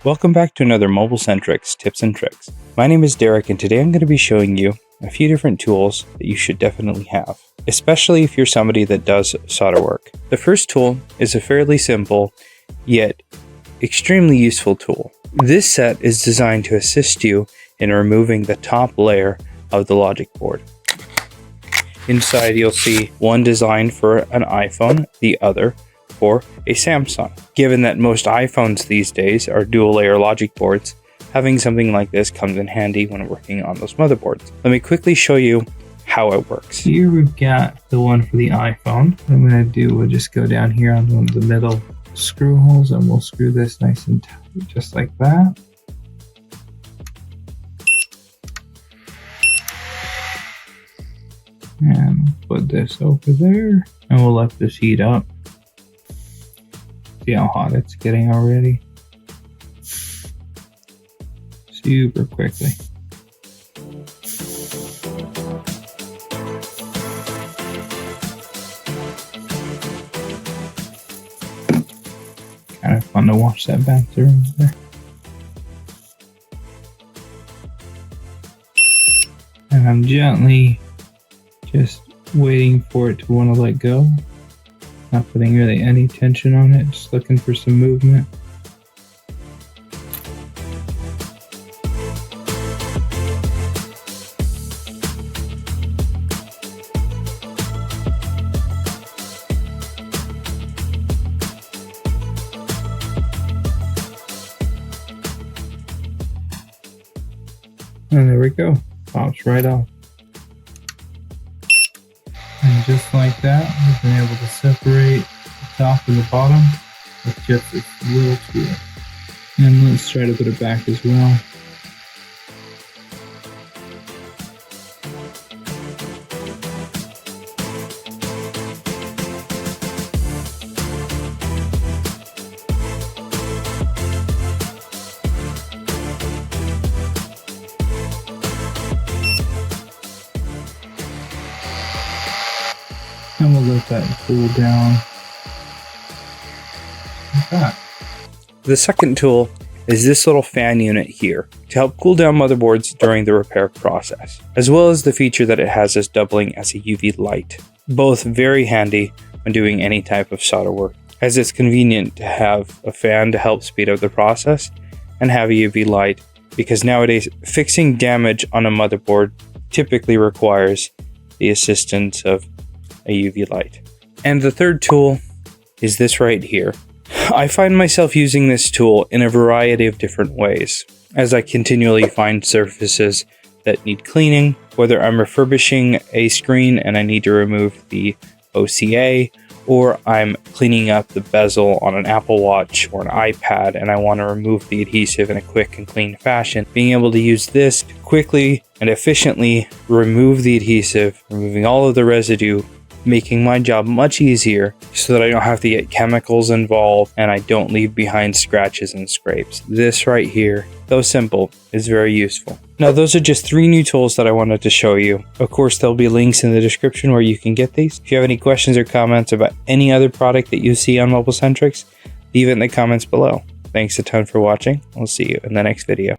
Welcome back to another MobileSentrix tips and tricks. My name is Derek and today I'm going to be showing you a few different tools that you should definitely have, especially if you're somebody that does solder work. The first tool is a fairly simple yet extremely useful tool. This set is designed to assist you in removing the top layer of the logic board. Inside you'll see one designed for an iPhone, the other for a Samsung. Given that most iPhones these days are dual layer logic boards, having something like this comes in handy when working on those motherboards. Let me quickly show you how it works. Here we've got the one for the iPhone. What I'm going to do, we'll just go down here on one of the middle screw holes and we'll screw this nice and tight, just like that. And put this over there and we'll let this heat up. See how hot it's getting already? Super quickly. Kind of fun to watch that back through there. And I'm gently just waiting for it to want to let go. Not putting really any tension on it, just looking for some movement. And there we go, pops right off. And just like that, we've been able to separate the top and the bottom with just this little tool. And let's try to put it back as well. And we'll let that cool down like that. The second tool is this little fan unit here to help cool down motherboards during the repair process, as well as the feature that it has as doubling as a UV light. Both very handy when doing any type of solder work, as it's convenient to have a fan to help speed up the process and have a UV light, because nowadays fixing damage on a motherboard typically requires the assistance of a UV light. And the third tool is this right here. I find myself using this tool in a variety of different ways, as I continually find surfaces that need cleaning, whether I'm refurbishing a screen and I need to remove the OCA, or I'm cleaning up the bezel on an Apple Watch or an iPad and I want to remove the adhesive in a quick and clean fashion. Being able to use this to quickly and efficiently remove the adhesive, removing all of the residue, making my job much easier so that I don't have to get chemicals involved and I don't leave behind scratches and scrapes. This right here, though simple, is very useful. Now those are just 3 new tools that I wanted to show you. Of course, there'll be links in the description where you can get these. If you have any questions or comments about any other product that you see on MobileSentrix, leave it in the comments below. Thanks a ton for watching. I'll see you in the next video.